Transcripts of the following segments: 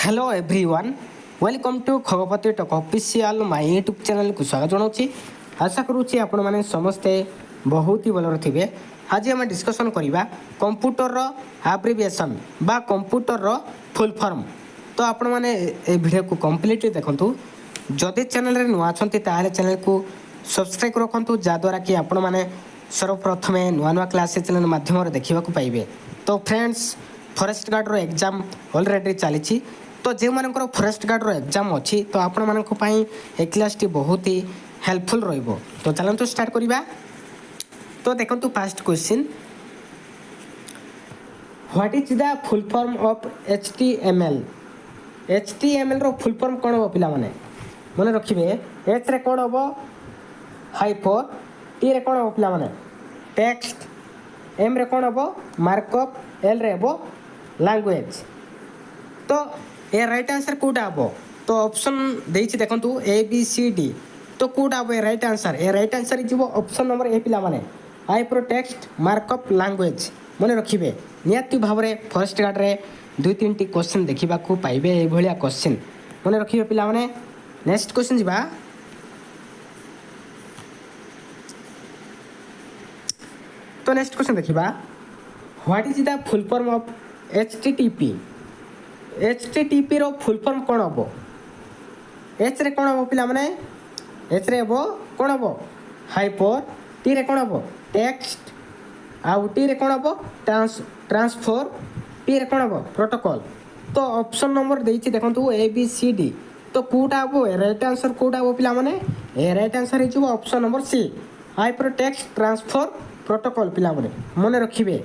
Hello everyone welcome to खगपति टक official my YouTube channel को स्वागत जनाऊँगी। आशा करुँची आपण मैंने समस्ते बहुत ही भलर थे। आज आम डिस्कसन करवा कंप्यूटर एब्रिविएशन बा कंप्यूटर फुल फॉर्म। तो आपण मैंने वीडियो को कंप्लीट देखु। जदि चैनल रे नुआ छंती ताले चैनल को सब्सक्राइब रखु जहाद्वारा कि आपण मैंने सर्वप्रथम नुआ नुआ क्लास चैनल माध्यम देखा पाइबे। तो friends forest guard exam already चली। तो जो मानकर फॉरेस्ट गार्ड एग्जाम अच्छी तो आपण मानक ए क्लास टी बहुत ही हेल्पफुल रहिबो। तो चलते स्टार्ट करवा। तो देखो first question, what is the full form of HTML? HTML रो फुल फॉर्म कौन हो पिला माने मन रखिबे। एच रे कौन हो हाइपर, टी रे कौन हो पिला माने टेक्स्ट, एम रे कौन हो मार्कअप, एल रे हो लैंग्वेज। तो ए राइट आंसर कोटा हम। तो ऑप्शन देछि देखंतु ABCD। तो कोटा हम ए राइट आंसर। ए राइट आंसर जीवो ऑप्शन नंबर ए पिला माने हाइपर टेक्स्ट मार्कअप लैंग्वेज। मन रखिबे नियति भाबरे फर्स्ट गार्ड रे दुई तीन टी क्वेश्चन देखिबा को पाइबे ए भलिया क्वेश्चन। मन रखिबे पिला माने। नेक्स्ट क्वेश्चन जीवा। तो नेक्स्ट क्वेश्चन देखिबा, what is the full form of HTTP? HTTP रो फुल फॉर्म कौन हम? एच रे कौन हम पिला माने एच रे हम कौन हम हाइपर, टी रे कौन हम टेक्स्ट, आउ टी रे कौन हम ट्रांसफर, पी रे कौन हम प्रोटोकॉल। तो ऑप्शन नंबर देछि देखंतु ABCD। तो कोटा हम राइट आंसर कोटा हम पिला माने ए राइट आंसर हिजो option number C hyper text transfer protocol. पिला माने मन रखिबे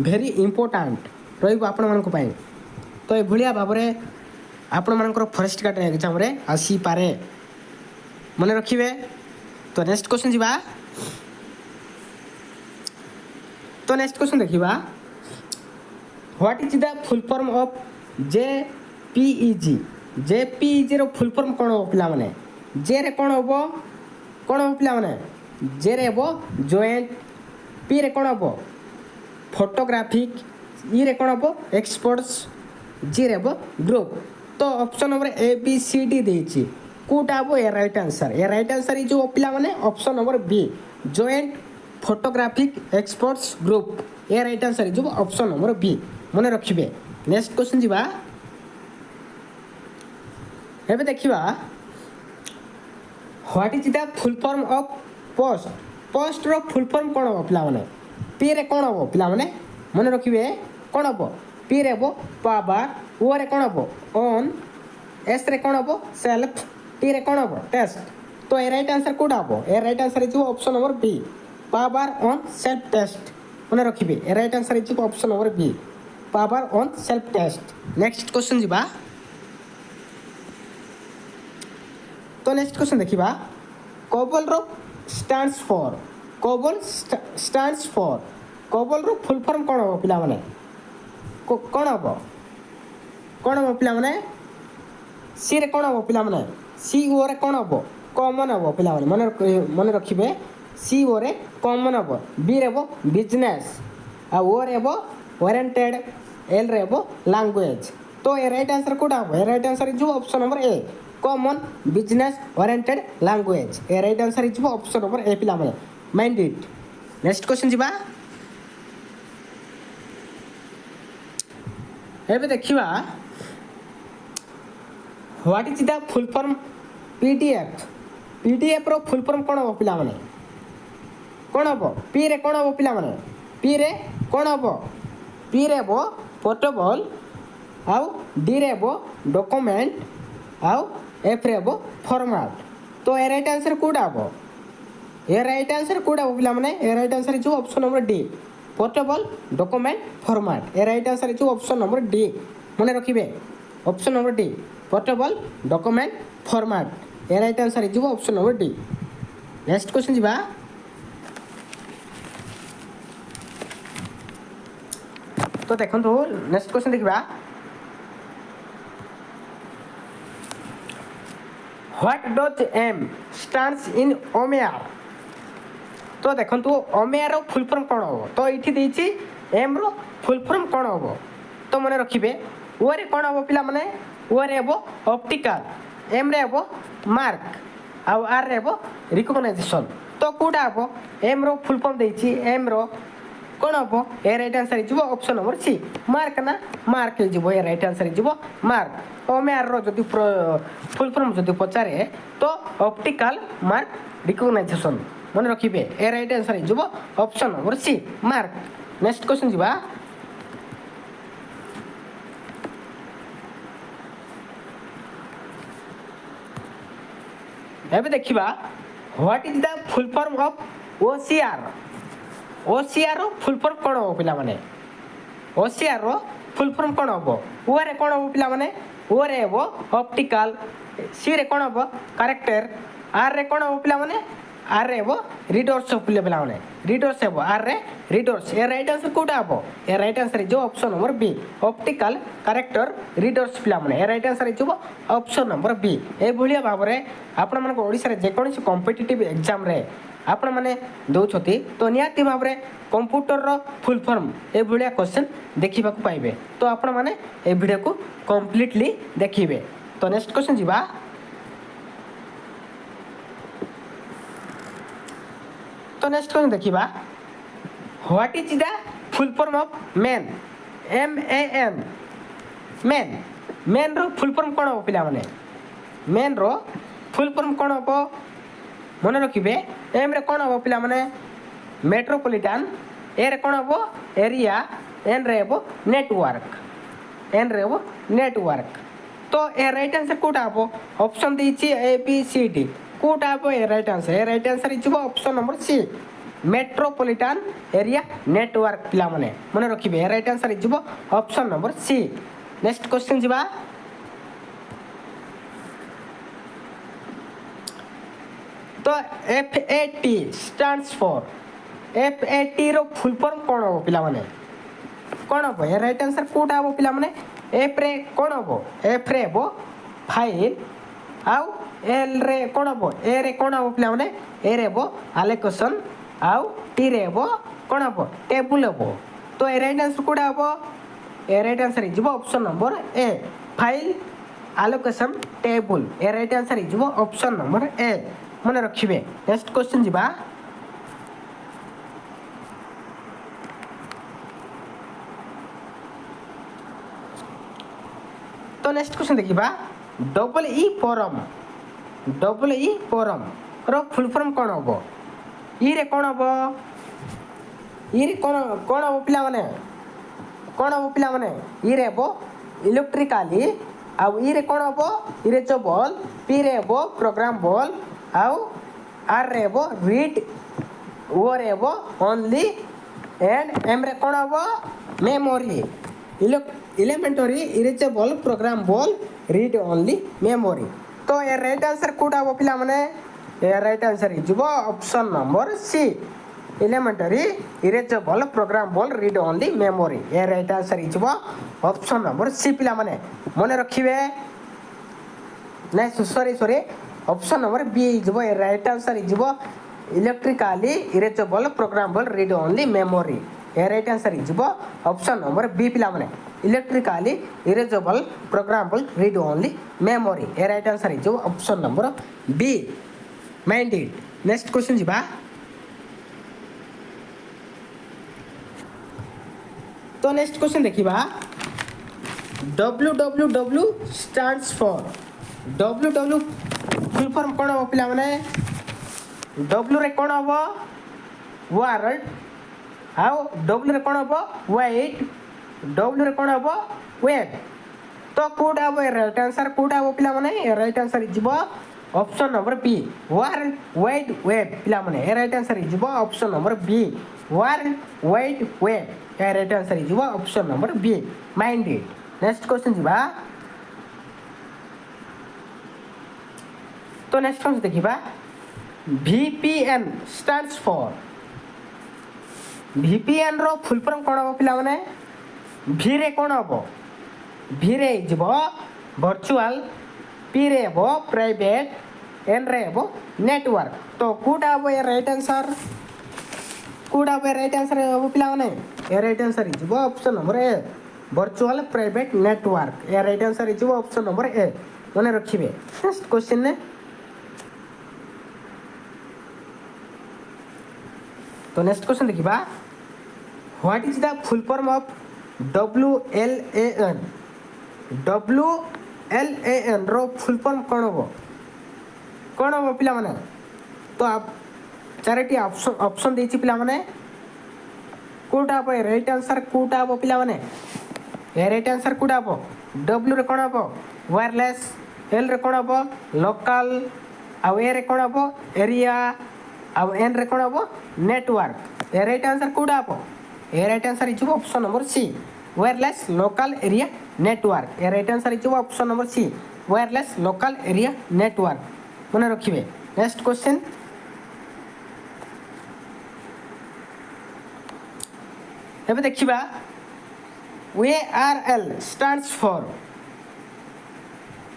वेरी इंपोर्टेंट रहिबो आपण मानक पई। तो ये भलिया भाव में आपण मानकर फॉरेस्ट गार्ड एग्जाम रे आसी पारे मन रखिबे। तो नेक्स्ट क्वेश्चन जीवा। तो नेक्स्ट क्वेश्चन देखिबा, what is the full form of JPEG? JPEG रो फुल फॉर्म कोन हो पिला माने? जे रे कोन हो पिला माने जे रे हो जॉइंट, पी रे कोन हो फोटोग्राफिक, ई रे कोन हो एक्सपर्ट्स, जी रे हो ग्रुप। तो ऑप्शन नंबर ABCD देछि कोटा हो ए राइट आंसर। ए राइट आंसर जो पिला माने option number B joint photographic experts group. ए राइट आंसर जो ऑप्शन नंबर B मन रखिबे। नेक्स्ट क्वेश्चन जीवा। एबे देखिबा, what is the full form of POST? POST रो फुल फॉर्म कोन हो पिला माने? पी रे कोन हो पिला माने मन रखिबे कोन हो पी रे हो पावर, ओ रे कोन हो ऑन, एस रे कोन हो सेल्फ, टी रे कोन हो टेस्ट। तो ए राइट आंसर कोटा हो ए राइट आंसर जो option number B power on self test. मन रखिबे ए राइट आंसर जो option number B power on self test. Next question जीवा। तो नेक्स्ट क्वेश्चन देखिबा, कोबल रो stands for. COBOL stands for COBOL रो फुल फॉर्म कोन हो पिला माने कौन हम पिला माने? सी रे कौन हम पिला माने CO रे कौन हम कॉमन हम पिला माने मन रखिबे CO रे कॉमन हम, B रे हो बिजनेस, आ O रे हो ओरिएंटेड, L रे हो लैंग्वेज। तो ए राइट आंसर कोटा हम ए राइट आंसर जो option number A common business oriented language. A right answer जो ऑप्शन नंबर A पिला माने माइंड इट। नेक्स्ट क्वेश्चन जीवा। एबे देखिबा, what is the full form PDF? PDF रो फुल फॉर्म कोन हो पिला माने कोन हो? पी रे कोन हो पिला माने पी रे कोन हो पी रे हो पोर्टेबल, आउ डी रे हो डॉक्यूमेंट, आउ एफ रे हो फॉर्मेट। तो ए राइट आंसर कोडा हो ए राइट आंसर कोडा हो पिला माने ए राइट आंसर जो option number D portable document format. ए राइट आंसर जो ऑप्शन नंबर D मन रखिबे option number D portable document format. ए राइट आंसर जो option number D। Next question जीवा। तो देखंतु नेक्स्ट क्वेश्चन देखिबा, what does M stands in OMR? तो देखंतु OMR रो फुल फॉर्म कोन हो? तो इठी देछि M रो फुल फॉर्म कोन हो? तो मन रखिबे ओ रे कोन हो पिला माने ओ रे हेबो ऑप्टिकल एम रे हेबो मार्क आउ आर रे हेबो रिकग्नाइजेशन तो कोटा हेबो एम रो फुल फॉर्म देछि एम रो कौन हम ए राइट आंसर हो ऑप्शन नंबर सी मार्क ना मार्क हो ए राइट आंसर हो मार्क ओम आर रो फुल फॉर्म जदि पचारे तो ऑप्टिकल मार्क रिकग्नाइजेशन मन रखिए ए राइट आंसर हो option number C mark next question जीवा एबे देखिबा what is the full form of OCR OCR full form कौन हम पिला माने ओसीआर फुल फॉर्म कौन हम ओ रे कौन हम पिला माने ओ रे हेबो ऑप्टिकल सी रे कौन हम कैरेक्टर आर रे कौन हम पिला माने आर रे हेबो रीडर्स ऑफ पिला माने रीडर्स हेबो आर रे रीडर्स ए राइट आंसर कोटा हम ए राइट आंसर जो option number B optical character readers पिला माने ए राइट आंसर जो ऑप्शन नंबर बी ए भलिया भाव रे आपण मन ओडिसा रे जे कोनसी कॉम्पिटिटिव एग्जाम रे आपण माने दौछथि तो नियाती भाव रे कंप्यूटर रो फुल फॉर्म ए भलिया क्वेश्चन देखिबा को पाइबे तो आपण माने ए वीडियो को कंप्लीटली देखिबे तो नेक्स्ट क्वेश्चन जीवा तो नेक्स्ट क्वेश्चन देखिबा what is the full form of MAN M A N MAN MAN रो फुल फॉर्म कोन हो पिला माने मैन रो फुल फॉर्म कोन हो मन रखिए एम रे कौन हम पिला माने मेट्रोपॉलिटन ए रे कौन हम एरिया एन रे हम नेटवर्क एन रे हम नेटवर्क तो ए राइट आंसर कोटा हम ऑप्शन दीची ए बी सी डी कोटा हम ए right answer is option number C metropolitan area network पिला माने मन रखिए ए right answer is option number C next question जीवा तो FAT stands for FAT रो फुल फॉर्म कौन हो पिला माने कौन हो ए राइट आंसर कोटा हो पिला माने एफ रे कौन हो एफ रे हो फाइल आउ एल रे कौन हो ए रे कौन हो पिला माने ए रे हो एलोकेशन आउ टी रे हो कौन हो टेबल हो तो ए राइट आंसर कोटा हो ए right answer is option number A file allocation table ए right answer is option number A मन रखिए नेक्स्ट क्वेश्चन जीवा तो नेक्स्ट क्वेश्चन देखिबा डबल ई फोरम रो फुल फॉर्म कोन होबो ई रे कोन होबो ई रे कोन होबो पिला माने कोन होबो पिला माने ई रे होबो इलेक्ट्रिकली आउ ई रे कोन होबो ई रे जो बॉल पी रे होबो प्रोग्राम बॉल आउ आर रे हेबो रीड ओ रे हेबो ओनली एंड एम रे कोन हेबो memory elementary erasable programmable read only memory तो ए राइट आंसर कोटा हो पिला माने ए राइट आंसर इजबो option number C elementary erasable programmable read only memory ए राइट आंसर इजबो ऑप्शन नंबर सी पिला माने मने रखिबे नहीं सॉरी ऑप्शन नंबर बी इजबो ए राइट आंसर इजबो electrically erasable programmable read only memory ए राइट आंसर इजबो ऑप्शन नंबर बी पिला माने electrically erasable programmable read only memory ए राइट आंसर इजबो option number B minded next question जीबा तो नेक्स्ट क्वेश्चन देखिबा www stands for www full form कोन हो पिला माने w रे कोन हो वर्ल्ड हाउ w रे कोन हो वाइट w रे कोन हो वेब तो कोड हो राइट आंसर कोड हो पिला माने राइट आंसर इजबो option number B world wide web पिला माने राइट आंसर इजबो option number B world wide web right answer इजबो option number B minded next question जीबा तो नेक्स्ट क्वेश्चन देखिबा VPN stands for VPN रो फुल फॉर्म कोन हो पिला माने V रे कोन हो V रे इजबो वर्चुअल P रे हो प्राइवेट N रे हो नेटवर्क तो कोडा हो ए राइट आंसर कोडा हो राइट आंसर हो पिला माने ए राइट आंसर इजबो option number A virtual private network या राइट आंसर हो ऑप्शन नंबर ए मन रखिए। नेक्स्ट क्वेश्चन ने तो नेक्स्ट क्वेश्चन देखिबा what is the full form of WLAN WLAN रो फुल फॉर्म कौन हो पिला माने तो आप चारोटी ऑप्शन देछि पिला माने कोटा आप राइट आंसर कोटा आप पिला माने राइट आंसर कोटा आप W रे कोन आप वायरलेस L रे कोन आप लोकल आ A रे कोन आप एरिया आ N रे कोन आप नेटवर्क राइट आंसर कोटा आप right answer is option number C wireless local area network right answer is option number C wireless local area network मन रखिए। नेक्स्ट क्वेश्चन एबे देखिबा URL स्टैंड्स फॉर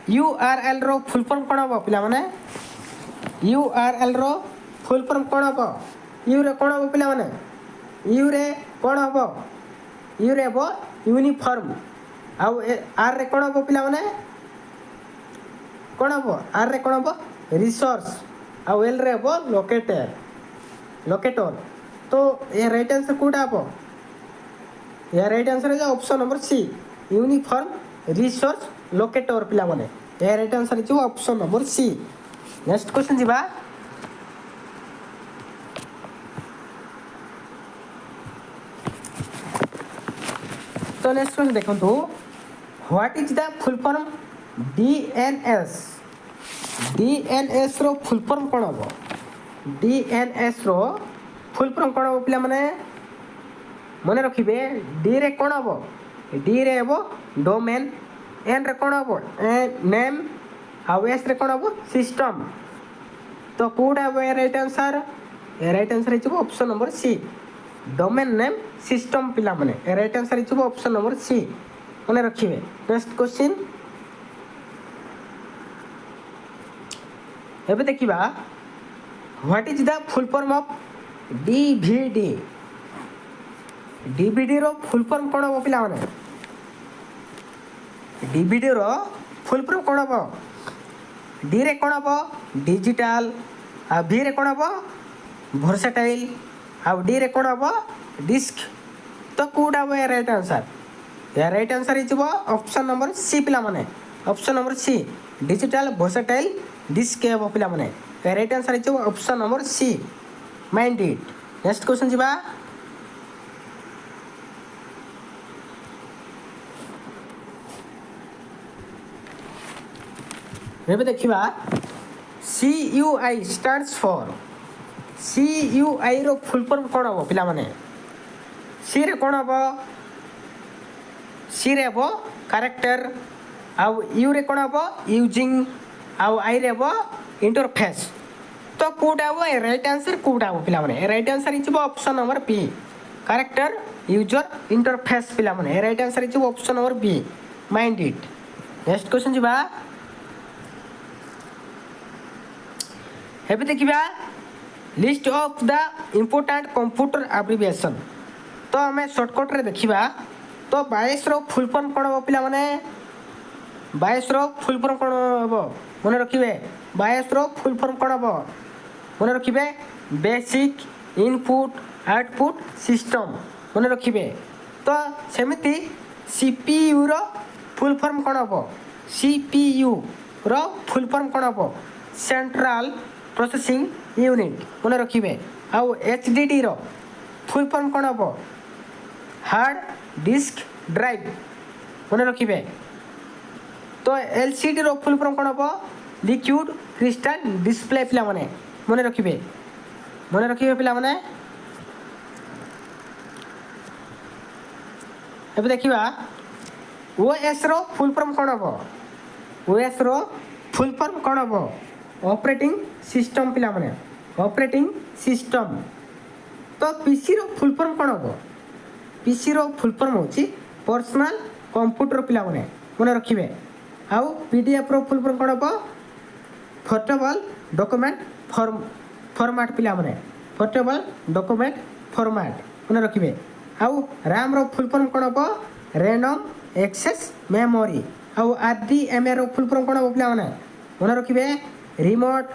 URL रो full form कोन हो पिला माने URL रो फुल फॉर्म कोन हो U रे कोन हो पिला माने U रे कोन हो U रे हो यूनिफॉर्म आ R रे कोन हो पिला माने कोन हो R रे कोन हो रिसोर्स आ L रे हो लोकेटर तो ये राइट आंसर कोटा हो या राइट आंसर है option number C uniform resource locator पिला माने या राइट आंसर है option number C. Next question जीवा तो नेक्स्ट क्वेश्चन देखंतु what is the full form DNS रो फुल फॉर्म कोन हो DNS रो फुल फॉर्म कोन हो पिला माने मन रखिए डी रे कोन हो डी रे हो डोमेन एन रे कोन हो नेम आ एस रे कोन हो सिस्टम तो कोडा हो right answer is option number C domain name system पिला माने right answer is option number C मन रखिए। नेक्स्ट क्वेश्चन एबे देखिबा what is the full form of DVD रो फुल फॉर्म कोन हो पिला माने DVD रो फुल फॉर्म कोन हो D रे कोन हो डिजिटल आ V रे कोन हो वर्सेटाइल आ D रे कोन हो डिस्क तो कोडा हो राइट आंसर या right answer is option number C पिला माने option number C digital versatile disc हो पिला माने right answer is option number C mind it. Next question जीवा एबे देखिबा CUI स्टैंड्स फॉर CUI रो फुल फॉर्म कोन हो पिला माने C रे कोन हो C रे हो कैरेक्टर आ U रे कोन हो यूजिंग आ I रे हो इंटरफेस तो कोडा हो राइट आंसर कोडा हो पिला माने right answer is option number B character user interface पिला माने right answer is option number B mind it. Next question जीवा एबे देखिबा list of the important computer abbreviation तो हमें शॉर्टकट रे देखिबा तो 22 रो फुल फॉर्म कोन हो पिला माने 22 रो फुल फॉर्म कोन हो मन रखिबे 22 रो फुल फॉर्म कोन हो मन रखिबे बेसिक इनपुट आउटपुट सिस्टम मन रखिबे तो सेमिति CPU रो फुल फॉर्म कोन हो CPU रो फुल फॉर्म कोन हो सेंट्रल प्रोसेसिंग यूनिट मन रखिए आउ HDD रो फुल फॉर्म कोन हो हार्ड डिस्क ड्राइव मन रखिए तो LCD रो फुल फॉर्म कोन हो लिक्विड क्रिस्टल डिस्प्ले पिला माने मन रखिए पिला माने अब देखिबा OS रो फुल फॉर्म कोन हो OS रो फुल फॉर्म कोन हो ऑपरेटिंग सिस्टम पिला माने ऑपरेटिंग सिस्टम तो PC रो फुल फॉर्म कोन हो PC रो फुल फॉर्म होची पर्सनल कंप्यूटर पिला माने मन रखिबे आउ PDF रो फुल फॉर्म कोन हो पोर्टेबल डॉक्यूमेंट फॉर्मेट पिला माने पोर्टेबल डॉक्यूमेंट फॉर्मेट मन रखिबे आउ RAM रो फुल फॉर्म कोन हो रैंडम एक्सेस मेमोरी आउ आरडीएमए रो फुल फॉर्म कोन हो पिला माने मने रखिबे रिमोट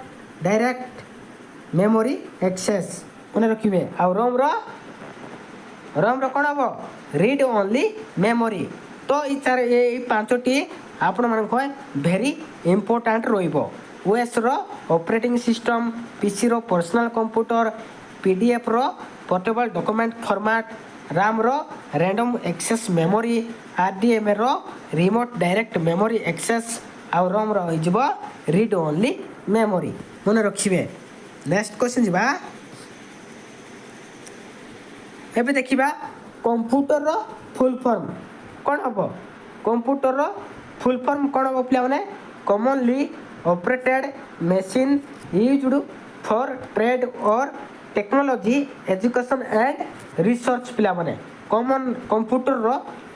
डायरेक्ट मेमोरी एक्सेस मने रखिबे आउ रोम रो कोन हो रीड ओनली मेमोरी तो ई चार ए पांचटी आपण मन को वेरी इंपोर्टेंट रोइबो ओएस रो ऑपरेटिंग सिस्टम पीसी रो पर्सनल कंप्यूटर पीडीएफ रो पोर्टेबल डॉक्यूमेंट फॉर्मेट RAM रो रैंडम एक्सेस मेमोरी आरडीएमए रो रिमोट डायरेक्ट मेमोरी एक्सेस आउ रोम रो होइजबो रीड ओनली मेमोरी मन रखिबे नेक्स्ट क्वेश्चन जिबा एबे देखिबा कंप्यूटर रो फुल फॉर्म कोन हबो कंप्यूटर रो फुल फॉर्म कोन हबो पिला माने commonly operated machine used for trade और टेक्नोलॉजी एजुकेशन एंड रिसर्च पिला माने कॉमन कंप्यूटर रो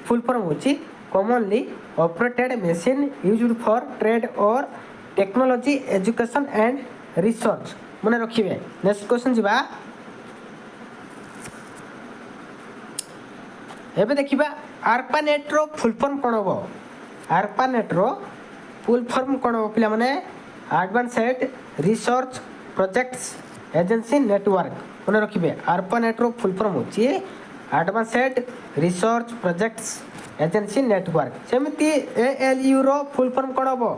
फुल फॉर्म होची commonly operated machine used for trade और टेक्नोलॉजी एजुकेशन एंड रिसर्च मने रखिबे नेक्स्ट क्वेश्चन जिबा एबे देखिबा आरपानेट रो फुल फॉर्म कोन हो आरपानेट रो फुल फॉर्म कोन हो पिला माने advanced research projects agency network मने रखिबे आरपानेट रो फुल फॉर्म होची advanced research projects agency network सेमिति एएलयू रो फुल फॉर्म कोन हो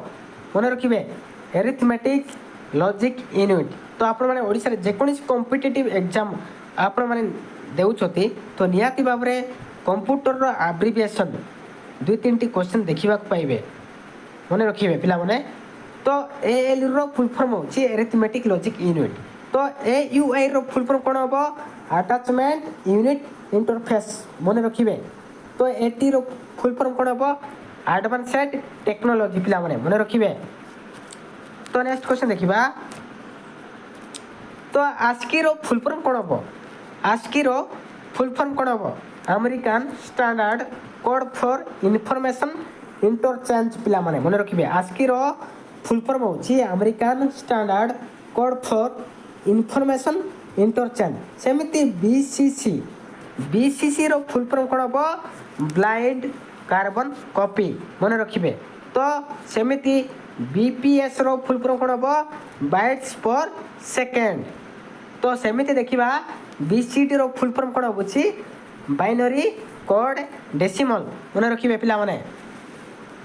मने रखिबे अरिथमेटिक लॉजिक यूनिट तो आपण माने ओडिसा रे जे कोनी कॉम्पिटिटिव एग्जाम आपण माने देउछथि तो नियाति बाबरे कंप्यूटर रो एब्रिविएशन दुई तीन टी क्वेश्चन देखिबा पाइबे मने रखिबे पिला माने तो एएलयू रो फुल फॉर्म होची अरिथमेटिक लॉजिक यूनिट तो एयूआई रो फुल फॉर्म कोन हो अटैचमेंट यूनिट इंटरफेस मने रखिबे तो एटी रो फुल फॉर्म कोन हो एडवांस्ड टेक्नोलॉजी पिला माने मने रखिबे तो नेक्स्ट क्वेश्चन देखिबा तो आस्की रो फुल फॉर्म कोन हो आस्की रो फुल फॉर्म कोन हो American standard code for information interchange पिला माने मने रखिबे आस्की रो फुल फॉर्म होची American standard code for information interchange सेमिति बीसीसी रो फुल फॉर्म कोन हो ब्लाइंड कार्बन कॉपी मने रखिबे तो सेमिति बीपीएस रो फुल फॉर्म कोन हो बाइट्स पर सेकंड तो सेमिति देखिबा बीसीडी रो फुल फॉर्म कोन होची बाइनरी कोड डेसिमल मने रखिबे पिला माने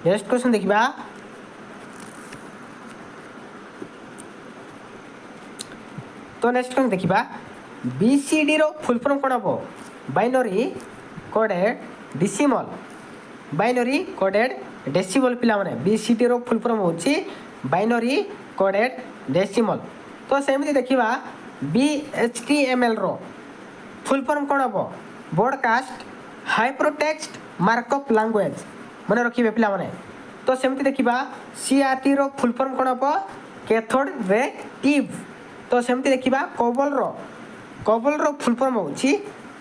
नेक्स्ट क्वेश्चन देखिबा तो नेक्स्ट क्वेश्चन देखिबा बीसीडी रो फुल फॉर्म कोन हो बाइनरी कोडेड डेसिमल पिला माने बीसीडी रो फुल फॉर्म होची बाइनरी कोडेड डेसिमल तो सेमिति देखिबा बीएचटीएमएल रो फुल फॉर्म कोन हो ब्रॉडकास्ट हाइपरटेक्स्ट मार्कअप लैंग्वेज मने रखिबे पिला माने तो सेमिति देखिबा सीआरटी रो फुल फॉर्म कोन हो कैथोड रे ट्यूब तो सेमिति देखिबा कोबल रो फुल फॉर्म होची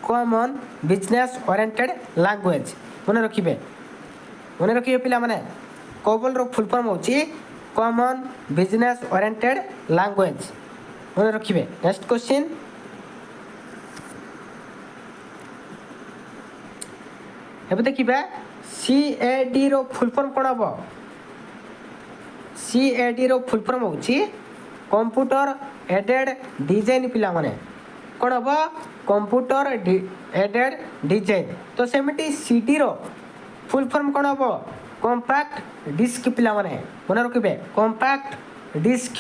कॉमन बिजनेस ओरिएंटेड लैंग्वेज मने रखिबे पिला माने कोबल रो फुल फॉर्म होची कॉमन बिजनेस ओरिएंटेड लैंग्वेज मने रखिबे नेक्स्ट क्वेश्चन एबे देखिबा सीएडी रो फुल फॉर्म कोन हो सीएडी रो फुल फॉर्म होची कंप्यूटर एडेड डिजाइन पिला माने कोन हो कंप्यूटर एडेड डिजाइन तो सेमिति सीडी रो फुल फॉर्म कोन हो कॉम्पैक्ट डिस्क पिला माने मने रखिबे कॉम्पैक्ट डिस्क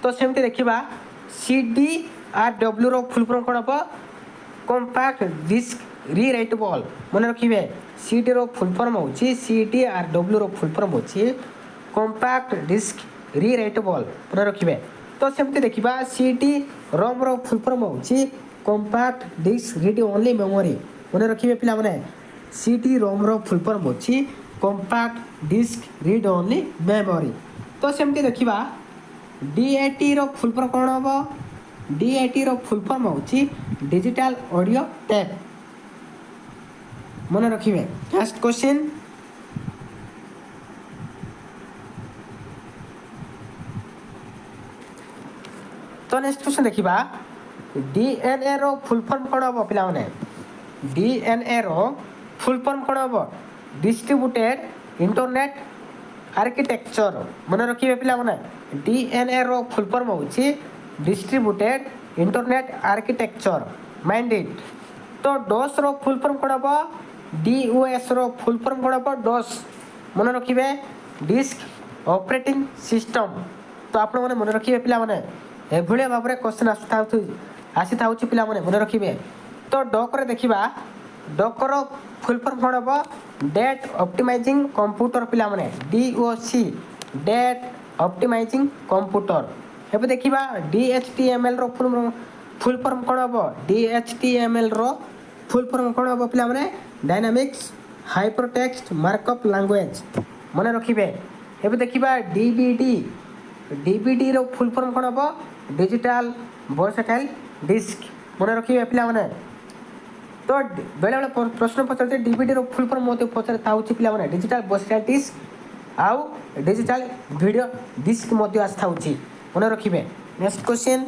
तो सेमिति देखिबा सीडीआरडब्ल्यू रो फुल फॉर्म कोन हो कॉम्पैक्ट डिस्क रीराइटेबल मने रखिबे सीडी रो फुल फॉर्म होची सीडीआरडब्ल्यू रो फुल फॉर्म होची कॉम्पैक्ट डिस्क रीराइटेबल मने रखिबे तो सेमते देखिबा सीडी रोम रो फुल फॉर्म होची compact disc read only memory मने रखिबे पिला माने सीडी रोम रो फुल फॉर्म होची compact disc read only memory तो सेमते देखिबा डीएटी रो फुल फॉर्म कोन होबो डीएटी रो फुल फॉर्म होची डिजिटल ऑडियो टेप मने रखिबे नेक्स्ट क्वेश्चन तो नेक्स्ट क्वेश्चन देखिबा डीएनए रो फुल फॉर्म कोन होबो पिला माने डीएनए रो फुल फॉर्म कौन हम डिस्ट्रीब्यूटेड इंटरनेट आर्किटेक्चर मन रखिए पिला माने डीएनए रो फुल फॉर्म होची डिस्ट्रीब्यूटेड इंटरनेट आर्किटेक्चर माइंडेड तो डोस रो फुल फॉर्म कौन हम डीओएस रो फुल फॉर्म कौन हम डोस मन रखिए डिस्क ऑपरेटिंग सिस्टम तो आपण मैंने मन रखिए पिला माने एभलिया भाव में क्वेश्चन आसी था पिला माने मन रखिए तो डॉक रे देखिबा डॉक रो फुल फॉर्म कौन हम डेट ऑप्टिमाइजिंग कंप्यूटर पिला माने डीओसी डेट ऑप्टिमाइजिंग कंप्यूटर एबे देखिबा डीएचटीएमएल रो फुल फॉर्म कौन हम डीएचटीएमएल रो फुल फॉर्म कौन हम पिला माने डायनामिक्स हाइपरटेक्स्ट मार्कअप लैंग्वेज मन रखिबे एबे देखिबा डीबीडी रो फुल फॉर्म कौन हम डिजिटल वर्सेटाइल डिस्क मन रखिबे पिला माने तो बेले बेले प्रश्न पचारते डीबीडी रो फुल फॉर्म मते पचार थाउची पिला माने डिजिटल वर्सेटाइल डिस्क आउ डिजिटल वीडियो डिस्क मते आस थाउची मन रखिबे नेक्स्ट क्वेश्चन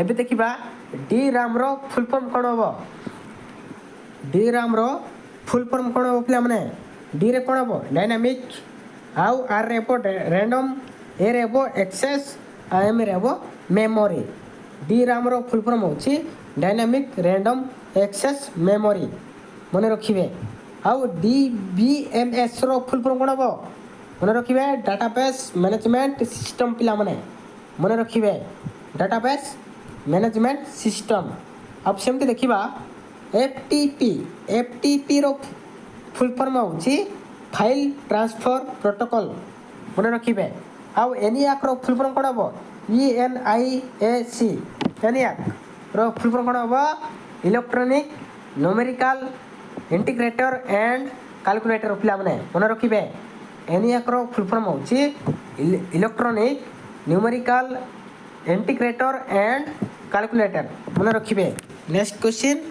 एबे देखिबा डी रैम रो फुल फॉर्म कोन हो डी रैम रो फुल फॉर्म कोन हो पिला माने डी रे कोन हो डायनामिक आउ आर रे पो रैंडम ए रे हो एक्सेस एम रे हो मेमोरी डी रैम रो फुल फॉर्म होची डायनामिक रैंडम एक्सेस मेमोरी मन रखिबे आउ डीबीएमएस रो फुल फॉर्म कोन हो मन रखिबे डाटाबेस मैनेजमेंट सिस्टम पिला माने मन रखिबे डाटाबेस मैनेजमेंट सिस्टम अब सेमती देखिबा एफटीपी रो फुल फॉर्म होची फाइल ट्रांसफर प्रोटोकॉल मन रखिबे आउ एनियाक रो फुल फॉर्म कोन हो ENIAC एनियाक रो फुल फॉर्म कोन हो electronic numerical integrator and calculator पिला माने मन रखिबे एनियाक रो फुल फॉर्म होची electronic numerical integrator and calculator मन रखिबे नेक्स्ट क्वेश्चन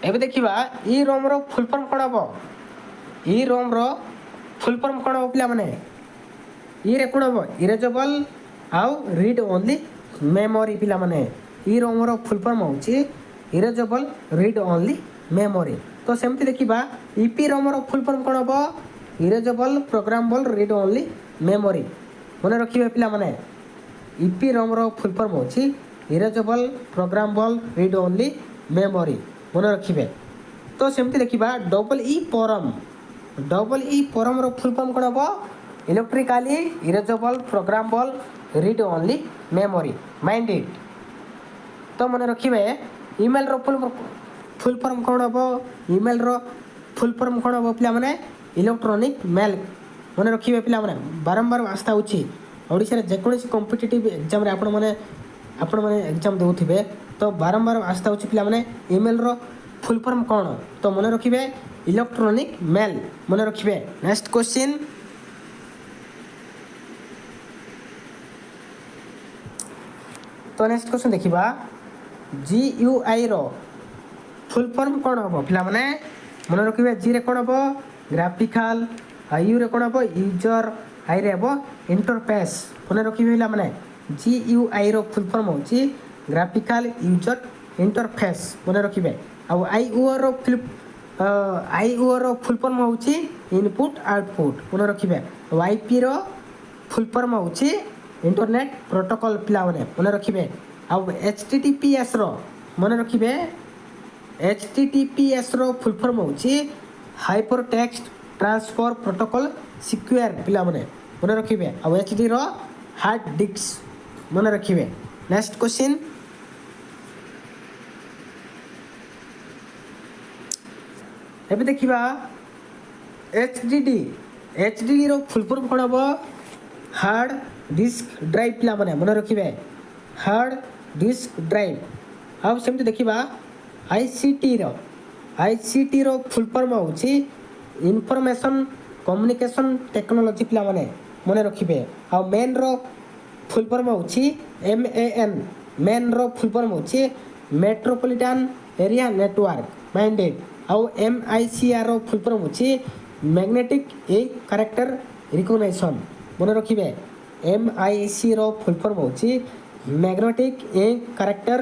एबे देखिबा ई रोम रो फुल फॉर्म कोन हो ई रोम रो फुल फॉर्म कोन हो पिला माने ई रे कोन हो इरेजेबल आउ रीड ओनली मेमोरी पिला माने ई रोम रो फुल फॉर्म होची इरेजेबल रीड ओनली मेमोरी तो सेमती देखिबा ईपी रोम रो फुल फॉर्म कोन हो erasable programmable read only memory मन रखिबे पिला माने ईपी रोम रो फुल फॉर्म होची erasable programmable read only memory मन रखिबे तो सेमती देखिबा डबल ई फोरम रो फुल फॉर्म कोन हो electrically erasable programmable read only memory minded तो मन रखिबे ईमेल रो फुल फॉर्म कोन हो ईमेल रो फुल फॉर्म कोन हो पिला माने इलेक्ट्रॉनिक मेल मन रखिबे पिला माने बारंबार आस्था होची ओडिसा रे जेकोसी कॉम्पिटिटिव एग्जाम रे आपण माने एग्जाम दोथिबे तो बारंबार आस्था होची पिला माने ईमेल रो फुल फॉर्म कोन तो मन रखिबे इलेक्ट्रॉनिक मेल मन रखिबे नेक्स्ट क्वेश्चन तो नेक्स्ट क्वेश्चन देखिबा GUI रो फुल फॉर्म कोन हो पिला माने मन रखिबे जी रे कोन हो ग्राफिकल यू रे कोन हो यूजर आई रे हो इंटरफेस मन रखिबे पिला माने GUI रो फुल फॉर्म होची ग्राफिकल यूजर इंटरफेस मन रखिबे आ IO रो फुल फॉर्म होची इनपुट आउटपुट मन रखिबे IP रो फुल फॉर्म होची इंटरनेट प्रोटोकॉल पिला माने मन रखिबे आ HTTPS रो मन रखिबे HTTPS रो फुल फॉर्म होची hyper text transfer protocol secure पिला माने मन रखिबे आ HD रो हार्ड डिस्क मन रखिबे नेक्स्ट क्वेश्चन एबे देखिबा HDD रो फुल फॉर्म कोन हो हार्ड डिस्क ड्राइव पिला माने मन रखिबे हार्ड डिस्क ड्राइव अब सेमती देखिबा ICT रो फुल फॉर्म होची इंफॉर्मेशन कम्युनिकेशन टेक्नोलॉजी पिला माने मन रखिबे आ मेन रो फुल फॉर्म होची MAN मेन रो फुल फॉर्म होची मेट्रोपॉलिटन एरिया नेटवर्क माइंडेड आउ MICR रो फुल फॉर्म होची मैग्नेटिक इंक कैरेक्टर रिकॉग्निशन मन रखिबे MIC रो फुल फॉर्म होची मैग्नेटिक इंक कैरेक्टर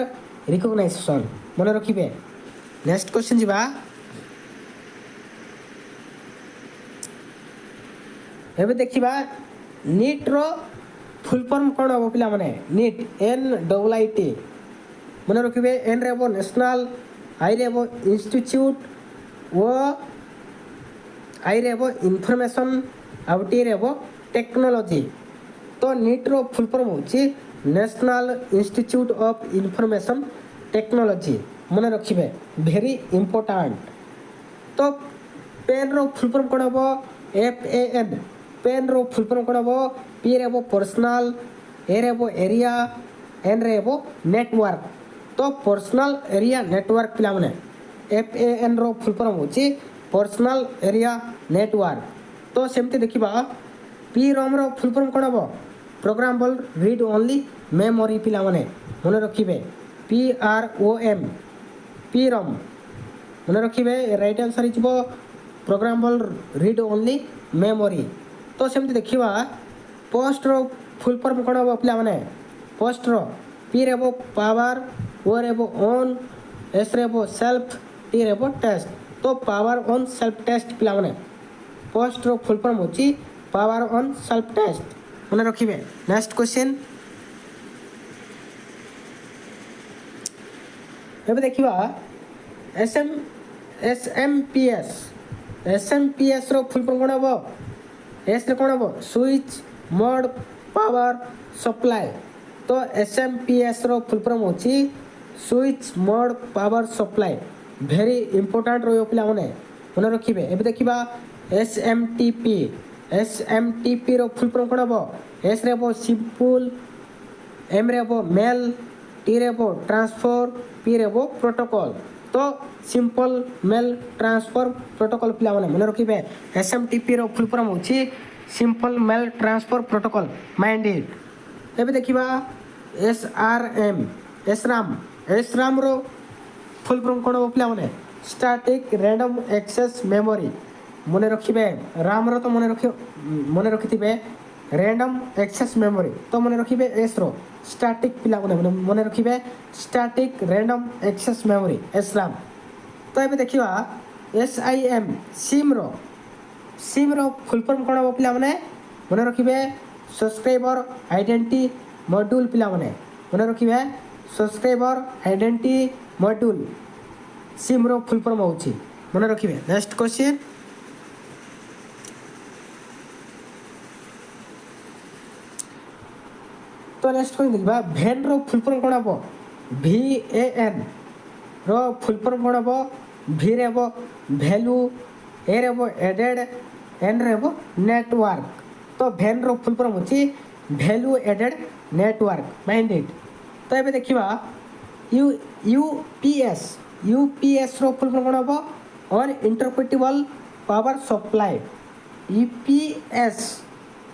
रिकॉग्निशन मन रखिबे। नेक्स्ट क्वेश्चन जिबा एबे देखिबा नीट रो फुल फॉर्म कोन हो पिला माने नीट NIIT मन रखिबे एन रेबो नेशनल आई रेबो इंस्टीट्यूट वो आई रेबो इंफॉर्मेशन आउटी रेबो टेक्नोलॉजी तो नीट रो फुल फॉर्म होची national institute of information technology मन रखिबे वेरी इंपोर्टेंट। तो पेन रो फुल फॉर्म कोन हो FAN पेन रो फुल फॉर्म कोन हो P रेबो पर्सनल ए रेबो एरिया एन रेबो नेटवर्क तो पर्सनल एरिया नेटवर्क पिला माने FAN रो फुल फॉर्म होची पर्सनल एरिया नेटवर्क। तो सेमती देखिबा P ROM रो फुल फॉर्म कोन हो प्रोग्रामेबल रीड ओनली मेमोरी पिला माने मन रखिबे PROM P ROM मन रखिबे राइट आंसर इजबो प्रोग्रामेबल रीड ओनली मेमोरी। तो सेमती देखिबा पोस्ट रो फुल फॉर्म कोन हो पिला माने पोस्ट रो P रेबो पावर O रेबो ऑन S रेबो सेल्फ T रेबो टेस्ट तो पावर ऑन सेल्फ टेस्ट पिला माने पोस्ट रो फुल फॉर्म होची पावर ऑन सेल्फ टेस्ट मन रखिबे। नेक्स्ट क्वेश्चन एबे देखिबा SMPS रो फुल फॉर्म कोन हो एस रे कोन हो स्विच मोड पावर सप्लाई तो SMPS रो फुल फॉर्म होची switch mode power supply very important रो पिला माने मन रखिबे। एबे देखिबा SMTP रो फुल फॉर्म कोन हो एस रेबो सिंपल M रेबो मेल T रेबो ट्रांसफर P रेबो प्रोटोकॉल तो सिंपल मेल ट्रांसफर प्रोटोकॉल पिला माने मन रखिबे SMTP रो फुल फॉर्म होची simple mail transfer protocol minded. एबे देखिबा SRAM रो फुल फॉर्म कोन हो पिला माने स्टैटिक रैंडम एक्सेस मेमोरी मन रखिबे राम रो तो मन रखिथिबे रैंडम एक्सेस मेमोरी तो मन रखिबे एस रो स्टैटिक पिला माने मन रखिबे static random access memory SRAM। तो एबे देखिबा सिम रो फुल फॉर्म कोन हो पिला माने मन रखिबे सब्सक्राइबर आइडेंटिटी मॉड्यूल पिला माने मन रखिबे सब्सक्राइबर आइडेंटिटी मॉड्यूल सिम रो फुल फॉर्म होची मन रखिबे। नेक्स्ट क्वेश्चन तो नेक्स्ट क्वेश्चन देखिबा वैन रो फुल फॉर्म कोन हो VAN रो फुल फॉर्म कोन हो V रेबो वैल्यू ए रेबो एडेड एन रेबो नेटवर्क तो वैन रो फुल फॉर्म होची वैल्यू एडेड नेटवर्क माइंडेड। तो एबे देखिबा UPS रो फुल फॉर्म कोन हो uninterruptible power supply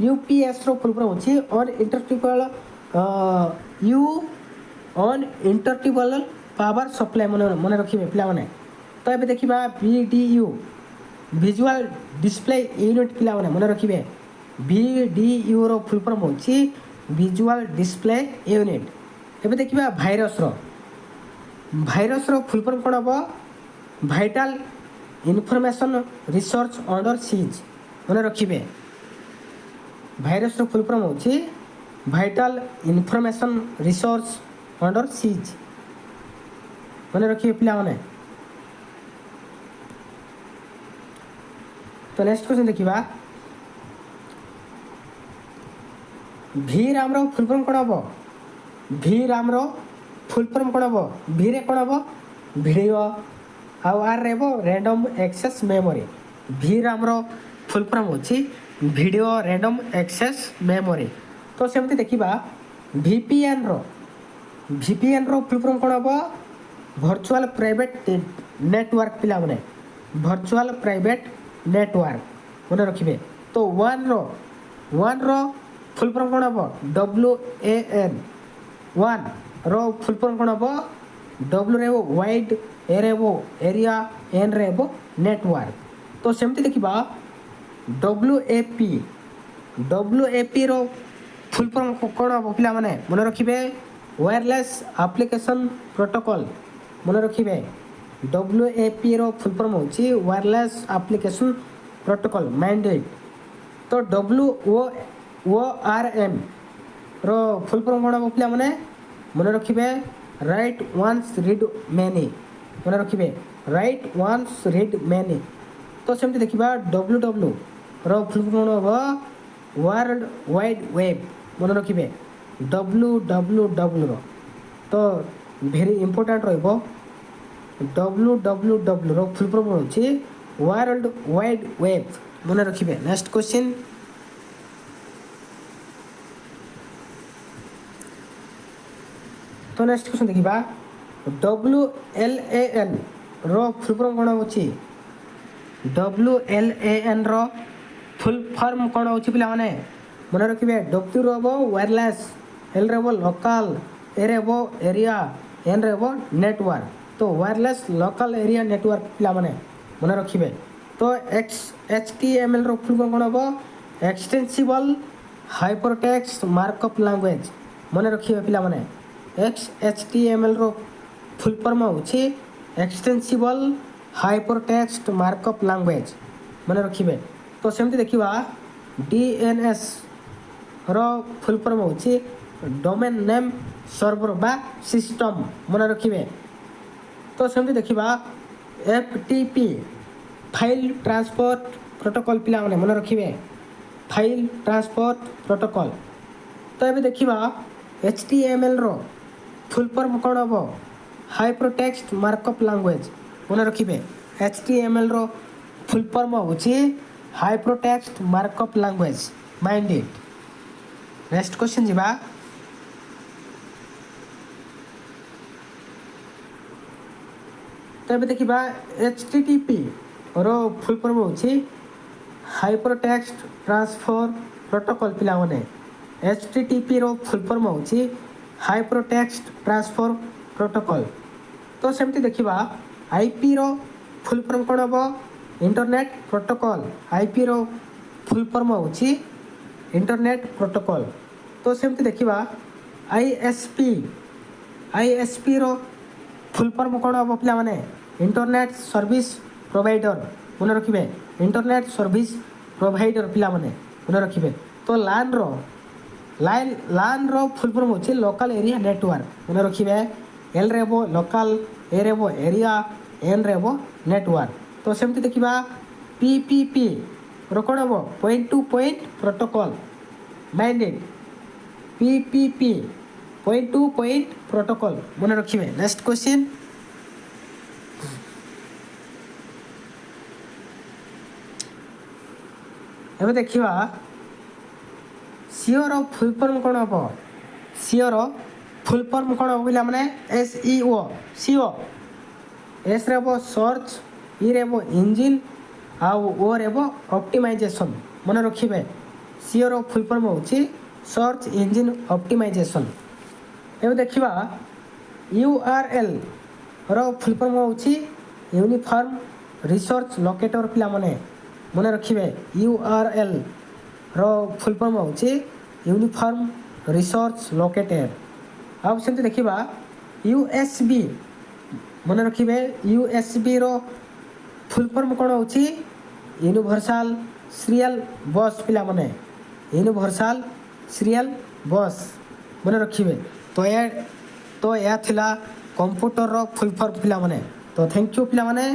UPS रो फुल फॉर्म होची ऑन इंटरप्रेटेबल पावर सप्लाई मन रखिबे पिला माने। तो एबे देखिबा VDU विजुअल डिस्प्ले यूनिट पिला माने मन रखिबे VDU रो फुल फॉर्म होची विजुअल डिस्प्ले यूनिट। एबे देखिबा भाइरस रो फुल फॉर्म कोन हो vital information research under siege मन रखिबे भाइरस रो फुल फॉर्म होची vital information research under siege मन रखिबे पिला माने। तो नेक्स्ट क्वेश्चन देखिबा VRAM रो फुल फॉर्म कोन हो VRAM रो फुल फॉर्म कोन हो V रे कोन हो वीडियो आउ R रेबो रैंडम एक्सेस मेमोरी VRAM रो फुल फॉर्म होची वीडियो रैंडम एक्सेस मेमोरी। तो सेमती देखिबा VPN रो फुल फॉर्म कोन हो वर्चुअल प्राइवेट नेटवर्क पिला माने वर्चुअल प्राइवेट नेटवर्क मन रखिबे। तो वन रो फुल फॉर्म कोन हो WAN one row full form कोन हो डब्ल्यू रे वाइड, ए रे एरिया, एन रे नेटवर्क। तो सेमती देखा डब्ल्यूएपी रो फुल फॉर्म कौन हम पिला माने मन रखिबे वायरलेस एप्लिकेशन प्रोटोकॉल। मन रखिबे डब्ल्यूएपी रो फुल फॉर्म होची वायरलेस एप्लिकेशन प्रोटोकॉल मैंडेट। तो WORM रो फुल फॉर्म कौन हम पिला माने मन रखिबे राइट वंस रीड मैनी। मन रखिबे राइट वंस रीड मैनी। तो सेमती देखा WW रो फुल फॉर्म हम वर्ल्ड वाइड वेब। मन रखिबे WWW रो तो भेरी इंपोर्टेंट रहिबो WWW रो फुल फॉर्म होची वर्ल्ड वाइड वेब। मन रखिबे। नेक्स्ट क्वेश्चन तो नेक्स्ट क्वेश्चन देखिबा WLAN रो फुल फॉर्म कोन होची WLAN रो फुल फॉर्म कौन होची पिला माने मन रखिबे W रो वायरलेस, L रे लोकल, ए रे एरिया, एन रे नेटवर्क। तो वायरलेस लोकल एरिया नेटवर्क पिला माने मन रखिबे। तो HTML रो फुल फॉर्म कौन होबो एक्सटेंसिबल हाइपरटेक्स्ट मार्कअप लैंग्वेज। मन रखिबे पिला माने HTML रो फुल फॉर्म होची एक्सटेंसिबल हाइपरटेक्स्ट मार्कअप लैंग्वेज। मन रखिबे। तो सेमती देखिबा DNS रो फुल फॉर्म होची डोमेन नेम सर्वर बा सिस्टम। मन रखिबे। तो सेमती देखिबा FTP फाइल ट्रांसपोर्ट प्रोटोकॉल पिला माने मन रखिबे फाइल ट्रांसपोर्ट प्रोटोकॉल। तो एबे देखिबा HTML रो फुल फॉर्म कौन होबो हाइपरटेक्स्ट मार्कअप लैंग्वेज। मन रखिबे HTML रो फुल फॉर्म होची hypertext markup language minded. Next question जीवा तो एबे देखिबा HTTP रो फुल फॉर्म होची हाइपरटेक्स्ट ट्रांसफर प्रोटोकॉल पिला माने HTTP रो फुल फॉर्म होची हाइपरटेक्स्ट ट्रांसफर प्रोटोकॉल। तो सेमती देखिबा IP रो फुल फॉर्म कोन होबो इंटरनेट प्रोटोकॉल। IP रो फुल फॉर्म होची इंटरनेट प्रोटोकॉल। तो सेमती देखिबा ISP रो फुल फॉर्म कोन होबो पिला माने इंटरनेट सर्विस प्रोवाइडर। मन रखिबे इंटरनेट सर्विस प्रोवाइडर पिला माने मन रखिबे। तो LAN रो फुल फॉर्म होची लोकल एरिया नेटवर्क। मन रखिबे L रे लोकल, ए रे एरिया, एन रे नेटवर्क। तो सेमती देखिबा PPP रो कोन होबो point two point protocol minded. PPP point two point protocol मन रखिबे। नेक्स्ट क्वेश्चन एबे देखिबा SEO रो फुल फॉर्म कोन होबो SEO रो फुल फॉर्म कोन होबो बिला माने SEO S रे सर्च, E रे इंजिन आउ O रे ऑप्टिमाइजेशन। मन रखिबे SEO रो फुल फॉर्म होची सर्च इंजिन ऑप्टिमाइजेशन। एबे देखिबा URL रो फुल फॉर्म होची यूनिफॉर्म रिसर्च लोकेटर पिला माने मन रखिबे URL रो फुल फॉर्म होची यूनिफॉर्म रिसर्च लोकेटर। अब सेमती देखिबा USB मन रखिबे USB रो फुल फॉर्म कोन होची यूनिवर्सल सीरियल बस पिला माने यूनिवर्सल सीरियल बस मन रखिबे। तो या थिला कंप्यूटर रो फुल फॉर्म पिला माने। तो थैंक यू पिला माने।